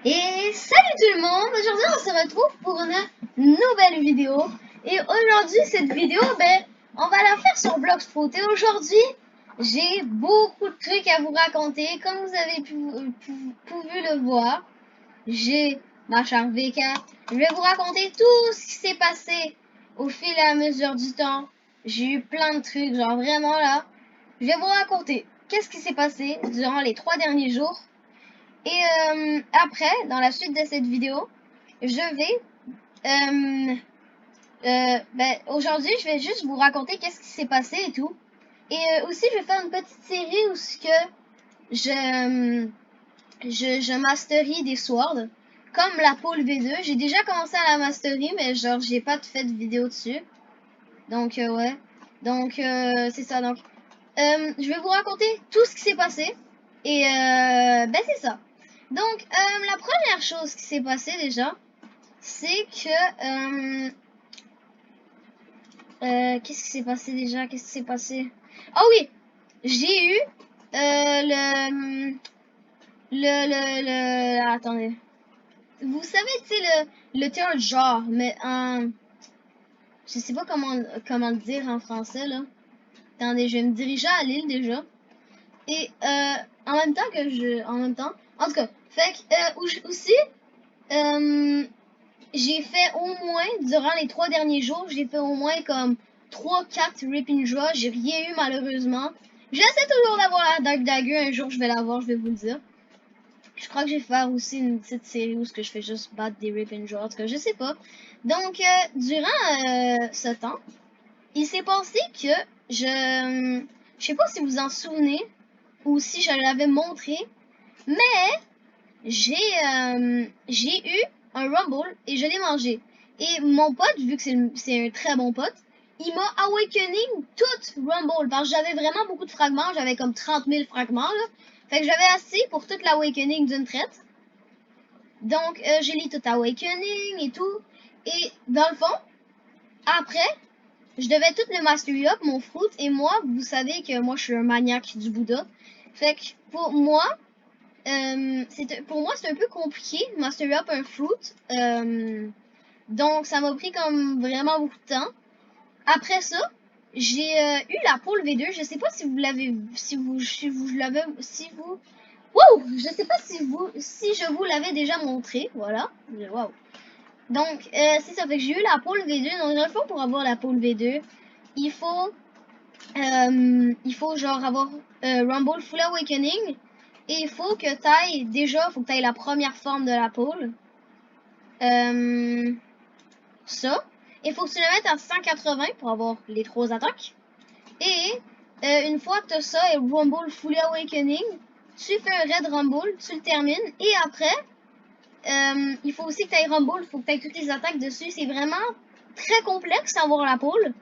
Et salut tout le monde, aujourd'hui on se retrouve pour une nouvelle vidéo. Et aujourd'hui cette vidéo, on va la faire sur Bloxfruit. Et aujourd'hui, j'ai beaucoup de trucs à vous raconter. Comme vous avez pu le voir, j'ai ma chère VK. Je vais vous raconter tout ce qui s'est passé au fil et à mesure du temps. J'ai eu plein de trucs, genre vraiment là. Je vais vous raconter qu'est-ce qui s'est passé durant les 3 derniers jours. Et après, dans la suite de cette vidéo, je vais... aujourd'hui, je vais juste vous raconter qu'est-ce qui s'est passé et tout. Et aussi, je vais faire une petite série où ce que je masterie des swords. Comme la pole V2. J'ai déjà commencé à la mastery, mais genre, j'ai pas fait de vidéo dessus. Donc, ouais. Donc, c'est ça. Donc, je vais vous raconter tout ce qui s'est passé. Et, c'est ça. Donc, la première chose qui s'est passée déjà, c'est que... qu'est-ce qui s'est passé déjà? Qu'est-ce qui s'est passé? Ah oui! J'ai eu attendez. Vous savez, tu sais, le third jaw, mais je sais pas comment le dire en français, là. Attendez, je vais me diriger à l'île déjà. Et en même temps, en tout cas, fait que aussi, j'ai fait au moins, durant les 3 derniers jours, j'ai fait au moins comme 3-4 Rip and Draw. J'ai rien eu malheureusement. J'essaie toujours d'avoir la Dark Dagger. Un jour, je vais l'avoir, je vais vous le dire. Je crois que je vais faire aussi une petite série où je fais juste battre des Rip and Draw. En tout cas, je sais pas. Donc, durant ce temps, il s'est passé que je sais pas si vous en souvenez ou si je l'avais montré, mais j'ai eu un Rumble et je l'ai mangé. Et mon pote, vu que c'est un très bon pote, il m'a awakening tout Rumble. Parce que j'avais vraiment beaucoup de fragments. J'avais comme 30 000 fragments, là. Fait que j'avais assez pour toute l'awakening d'une traite. Donc, j'ai lu tout awakening et tout. Et dans le fond, après, je devais tout le mastery up, mon fruit. Et moi, vous savez que moi, je suis un maniaque du Bouddha. Fait que pour moi, c'est un peu compliqué, master up un fruit. Donc, ça m'a pris comme vraiment beaucoup de temps. Après ça, j'ai eu la pole V2. Je sais pas si vous l'avez, wow! Je sais pas si je vous l'avais déjà montré. Voilà. Wow. Donc, c'est ça. Fait que j'ai eu la pole V2. Donc, dans le fond, pour avoir la pole V2, il faut genre avoir Rumble Full Awakening. Et il faut que t'ailles, déjà, faut que t'ailles la première forme de la pole. Ça. Il faut que tu le mettes à 180 pour avoir les 3 attaques. Et une fois que t'as ça et Rumble Full Awakening, tu fais un Red Rumble, tu le termines. Et après, il faut aussi que t'ailles Rumble, il faut que t'ailles toutes les attaques dessus. C'est vraiment très complexe d'avoir la pole.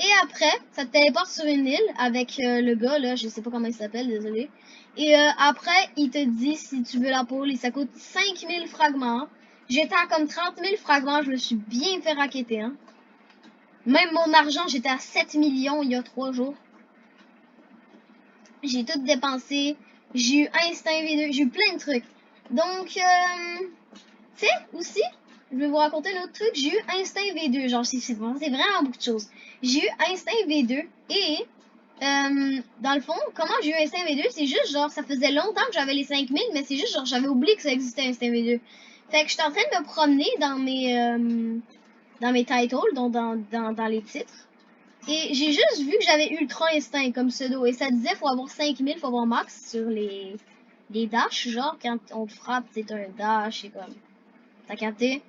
Et après, ça te téléporte sur une île avec le gars, là, je sais pas comment il s'appelle, désolé. Et après, il te dit si tu veux la pole, et ça coûte 5000 fragments. J'étais à comme 30 000 fragments, je me suis bien fait raqueter, hein. Même mon argent, j'étais à 7 millions il y a 3 jours. J'ai tout dépensé. J'ai eu Instinct V2, j'ai eu plein de trucs. Donc, tu sais, aussi, je vais vous raconter un autre truc. J'ai eu Instinct V2, genre, c'est vraiment beaucoup de choses. J'ai eu Instinct V2 et, dans le fond, comment j'ai eu Instinct V2, c'est juste, genre, ça faisait longtemps que j'avais les 5000, mais c'est juste, genre, j'avais oublié que ça existait Instinct V2. Fait que j'étais en train de me promener dans mes titles, donc dans les titres. Et j'ai juste vu que j'avais Ultra Instinct comme pseudo. Et ça disait faut avoir 5000, faut avoir max sur les dashs. Genre, quand on te frappe, c'est un dash, c'est comme... T'as capté?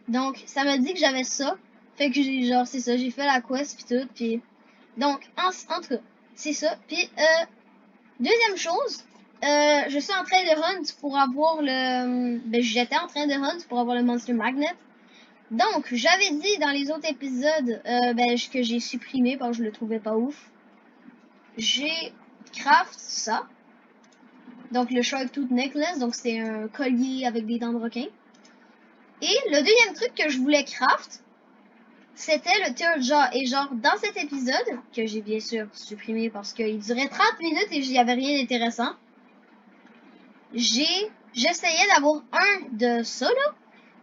Donc, ça m'a dit que j'avais ça. Fait que j'ai, genre, c'est ça, j'ai fait la quest pis tout, pis... Donc, en tout cas, c'est ça. Pis, deuxième chose, je suis en train de hunt pour avoir le... j'étais en train de hunt pour avoir le Monster Magnet. Donc, j'avais dit dans les autres épisodes que j'ai supprimé parce que je le trouvais pas ouf. J'ai craft ça. Donc, le Shark Tooth Necklace. Donc, c'est un collier avec des dents de requin. Et le deuxième truc que je voulais craft, c'était le Third Jaw. Et genre, dans cet épisode, que j'ai bien sûr supprimé parce qu'il durait 30 minutes et il n'y avait rien d'intéressant, j'ai j'essayais d'avoir un de ça, là,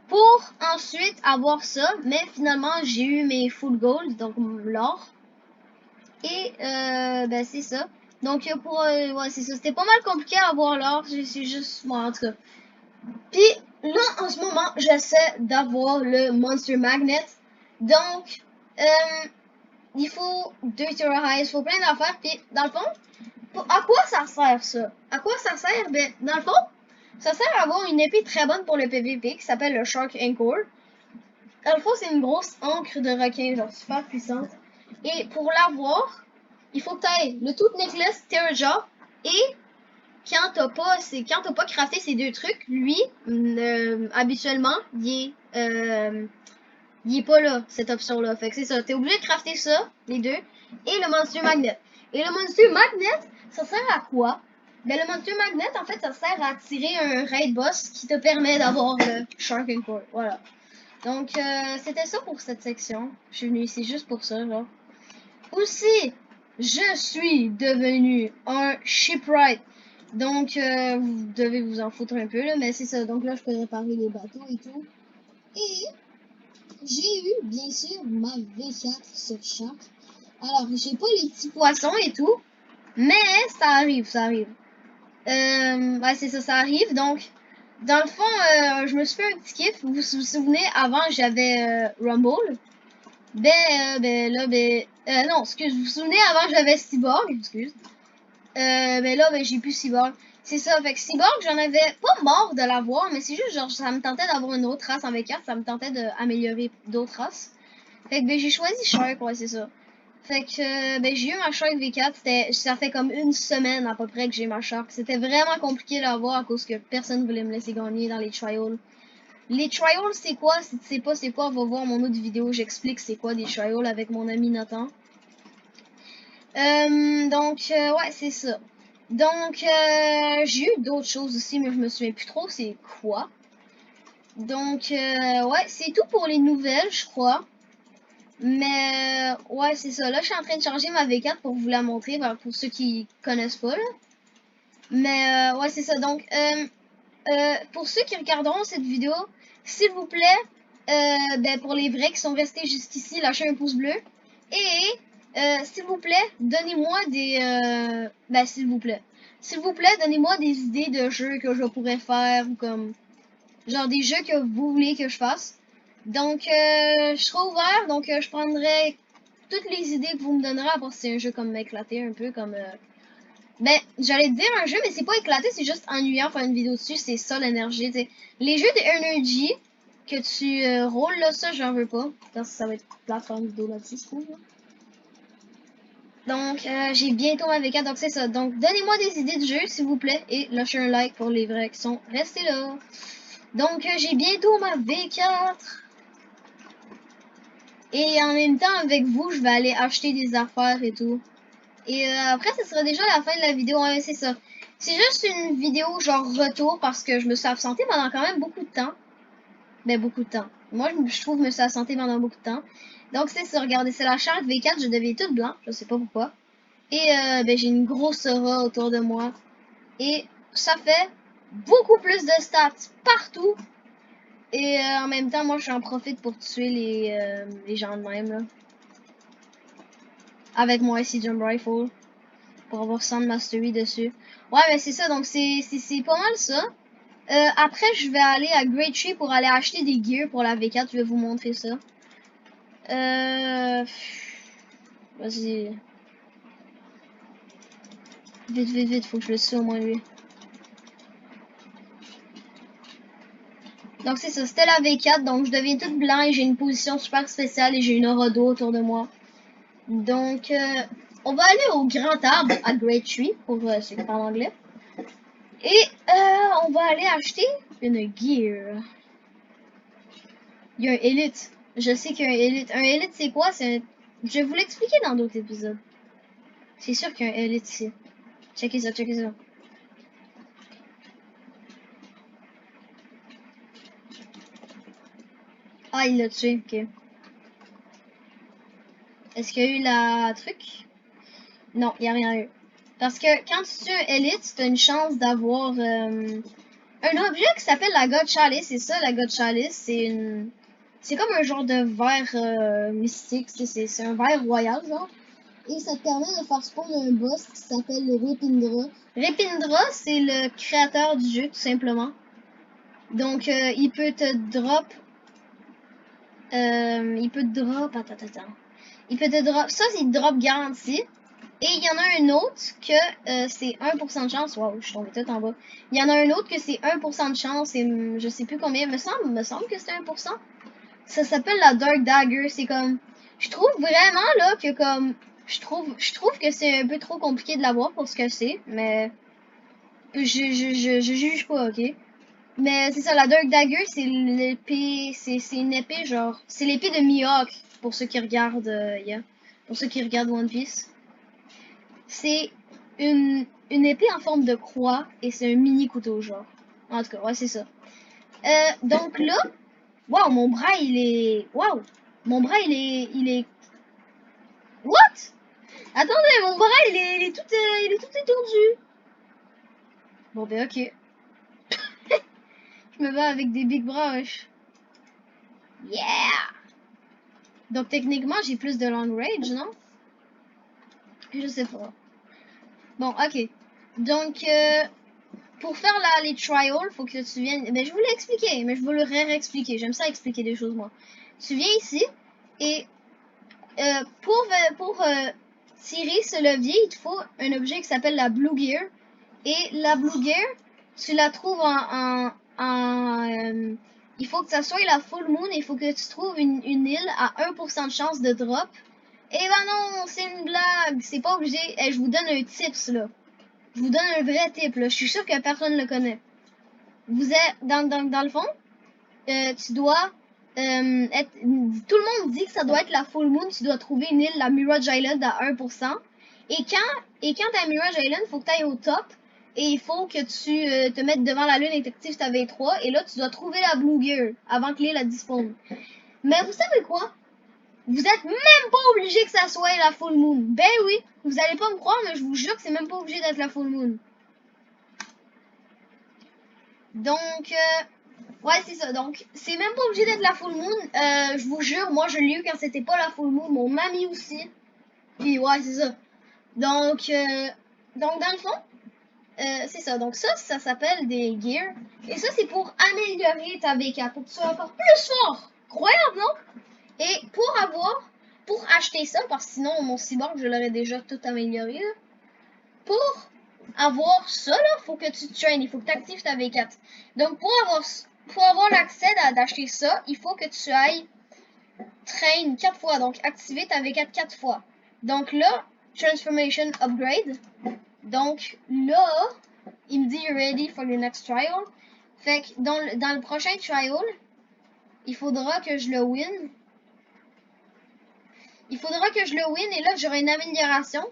pour ensuite avoir ça, mais finalement, j'ai eu mes full gold, donc l'or. Et, ben, c'est ça. Donc, pour, ouais, c'est ça. C'était pas mal compliqué à avoir l'or, c'est juste, moi, en tout cas. Puis, là, en ce moment, j'essaie d'avoir le Monster Magnet. Donc, il faut 2 Terra il faut plein d'affaires. Puis, dans le fond, à quoi ça sert ça? À quoi ça sert? Ben, dans le fond, ça sert à avoir une épée très bonne pour le PVP qui s'appelle le Shark Anchor. Dans le fond, c'est une grosse encre de requin, genre super puissante. Et pour l'avoir, il faut que tu aies le tout necklace Terraja et quand t'as pas crafté ces deux trucs, lui, habituellement, il est pas là, cette option-là. Fait que c'est ça, t'es obligé de crafter ça, les deux, et le Monster Magnet. Et le Monster Magnet, ça sert à quoi? Ben, le Monster Magnet, en fait, ça sert à tirer un raid boss qui te permet d'avoir le Shark Core. Voilà. Donc, c'était ça pour cette section. Je suis venue ici juste pour ça, genre. Aussi, je suis devenu un shipwright. Donc, vous devez vous en foutre un peu, là, mais c'est ça. Donc là, je peux réparer les bateaux et tout. Et j'ai eu, bien sûr, ma V4 sur Shark. Alors, j'ai pas les petits poissons et tout, mais ça arrive, ça arrive. Ouais, c'est ça, ça arrive. Donc, dans le fond, je me suis fait un petit kiff. Vous vous souvenez, avant, j'avais Rumble. Non, excuse, vous vous souvenez, avant, j'avais Cyborg, excuse. Là, j'ai plus Cyborg. C'est ça, fait que Cyborg, j'en avais pas mort de l'avoir, mais c'est juste, genre, ça me tentait d'avoir une autre race en V4, ça me tentait d'améliorer d'autres races. Fait que, j'ai choisi Shark, ouais, c'est ça. Fait que, j'ai eu ma Shark V4, ça fait comme une semaine à peu près que j'ai ma Shark. C'était vraiment compliqué à l'avoir à cause que personne voulait me laisser gagner dans les trials. Les trials, c'est quoi? Si tu sais pas c'est quoi, va voir mon autre vidéo, j'explique c'est quoi des trials avec mon ami Nathan. Ouais, c'est ça. Donc, j'ai eu d'autres choses aussi, mais je me souviens plus trop c'est quoi. Donc, ouais, c'est tout pour les nouvelles, je crois. Mais, ouais, c'est ça. Là, je suis en train de charger ma V4 pour vous la montrer, pour ceux qui connaissent pas, là. Mais, ouais, c'est ça. Donc, pour ceux qui regarderont cette vidéo, s'il vous plaît, pour les vrais qui sont restés jusqu'ici, lâchez un pouce bleu. Et, s'il vous plaît, donnez-moi des... s'il vous plaît. S'il vous plaît, donnez-moi des idées de jeux que je pourrais faire, ou comme... Genre des jeux que vous voulez que je fasse. Donc, je serai ouvert, donc je prendrai toutes les idées que vous me donnerez, à part si c'est un jeu comme m'éclater un peu, comme... j'allais te dire un jeu, mais c'est pas éclaté, c'est juste ennuyant faire une vidéo dessus, c'est ça l'énergie, tu sais. Les jeux de Energy, que tu roules là, ça, j'en veux pas. Parce que ça va être plat de faire une vidéo là-dessus, je trouve. Là. Donc, j'ai bientôt ma V4, donc c'est ça. Donc, donnez-moi des idées de jeu, s'il vous plaît, et lâchez un like pour les vrais qui sont restés là. Donc, j'ai bientôt ma V4. Et en même temps, avec vous, je vais aller acheter des affaires et tout. Et après, ce sera déjà la fin de la vidéo. Ouais, c'est ça. C'est juste une vidéo genre retour parce que je me suis absentée pendant quand même beaucoup de temps. Beaucoup de temps. Moi, je trouve que je me suis absentée pendant beaucoup de temps. Donc, c'est ça. Regardez, c'est la Shark V4. Je deviens toute blanc. Je sais pas pourquoi. Et j'ai une grosse aura autour de moi. Et ça fait beaucoup plus de stats partout. Et en même temps, moi, j'en profite pour tuer les gens de même, là. Avec mon IC Jump Rifle. Pour avoir 100 de mastery dessus. Ouais, mais c'est ça, donc c'est pas mal ça. Après, je vais aller à Great Tree pour aller acheter des gears pour la V4. Je vais vous montrer ça. Vas-y. Vite, vite, vite, faut que je le tue au moins lui. Donc c'est ça, c'était la V4, donc je deviens toute blanc et j'ai une position super spéciale et j'ai une aura d'eau autour de moi. Donc, on va aller au grand arbre à Great Tree, pour ceux qui parlent anglais. Et on va aller acheter une gear. Il y a un Elite. Je sais qu'il y a un Elite. Un Elite, c'est quoi? Je vais vous l'expliquer dans d'autres épisodes. C'est sûr qu'il y a un Elite ici. Checkez ça, checkez ça. Ah, il l'a tué, ok. Est-ce qu'il y a eu la truc? Non, il n'y a rien eu. Parce que quand tu tues un Elite, tu as une chance d'avoir un objet qui s'appelle la God Chalice. C'est ça, la God Chalice. C'est comme un genre de verre mystique. C'est un verre royal, genre. Et ça te permet de faire spawn un boss qui s'appelle Repindra. Repindra, c'est le créateur du jeu, tout simplement. Donc, il peut te drop... Attends. Il peut te drop... Ça, c'est drop garanti. Et il y en a un autre que c'est 1% de chance. Waouh, je suis tombée tout en bas. Il y en a un autre que c'est 1% de chance et je sais plus combien. Me semble que c'est 1%. Ça s'appelle la Dark Dagger. C'est comme... Je trouve vraiment, là, que comme... Je trouve que c'est un peu trop compliqué de l'avoir pour ce que c'est, mais... Je juge pas, ok? Mais c'est ça, la Dark Dagger, c'est l'épée... C'est une épée, genre... C'est l'épée de Mihawk, pour ceux qui regardent... pour ceux qui regardent One Piece. C'est une épée en forme de croix, et c'est un mini couteau, genre. En tout cas, ouais, c'est ça. Donc là... Waouh, mon bras, il est... Waouh! Mon bras, il est... What? Attendez, mon bras, il est tout étendu. Bon, ben, ok. Je me bats avec des big bras, wesh. Yeah! Donc, techniquement, j'ai plus de long range, non? Je sais pas. Bon, ok. Donc, pour faire les trials, faut que tu viennes... Ben, je vous l'ai expliqué, mais je vous le réexpliquer. J'aime ça expliquer des choses, moi. Tu viens ici, et pour tirer ce levier, il te faut un objet qui s'appelle la Blue Gear. Et la Blue Gear, tu la trouves il faut que ça soit la full moon, il faut que tu trouves une île à 1% de chance de drop. Eh ben non, c'est une blague, c'est pas obligé. Je vous donne un tips, là. Je vous donne un vrai tip, là. Je suis sûre que personne ne le connaît. Vous êtes, dans le fond, tu dois tout le monde dit que ça doit être la full moon, tu dois trouver une île, la Mirage Island à 1%. Et quand t'es à Mirage Island, il faut que tu ailles au top. Et il faut que tu te mettes devant la lune et t'actives ta V3. Et là, tu dois trouver la Blue Gear avant que l'île la dispone. Mais vous savez quoi? Vous êtes même pas obligé que ça soit la full moon. Ben oui, vous allez pas me croire, mais je vous jure que c'est même pas obligé d'être la full moon. Donc, ouais, c'est ça. Donc, c'est même pas obligé d'être la full moon. Je vous jure, moi, je l'ai eu quand c'était pas la full moon. Mon mamie aussi. Puis, ouais, c'est ça. Donc, dans le fond, c'est ça. Donc, ça s'appelle des gears. Et ça, c'est pour améliorer ta V4. Pour que tu sois encore plus fort. Incroyable, non? Et pour acheter ça, parce que sinon, mon cyborg, je l'aurais déjà tout amélioré, là. Pour avoir ça, là, faut que tu traînes. Il faut que tu actives ta V4. Donc, pour avoir l'accès d'acheter ça, il faut que tu ailles train 4 fois. Donc, activer ta V4 4 fois. Donc là, Transformation Upgrade. Donc là, il me dit you're ready for the next trial. Fait que dans le prochain trial, il faudra que je le win. Il faudra que je le win et là, j'aurai une amélioration.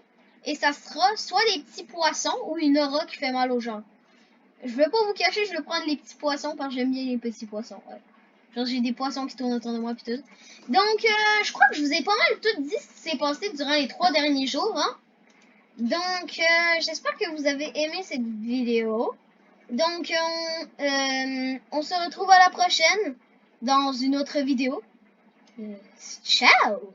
Et ça sera soit des petits poissons ou une aura qui fait mal aux gens. Je vais pas vous cacher, je vais prendre les petits poissons parce que j'aime bien les petits poissons. Ouais. Genre, j'ai des poissons qui tournent autour de moi pis tout. Donc, je crois que je vous ai pas mal tout dit ce qui s'est passé durant les 3 derniers jours, hein. Donc, j'espère que vous avez aimé cette vidéo. Donc, on se retrouve à la prochaine dans une autre vidéo. Ciao!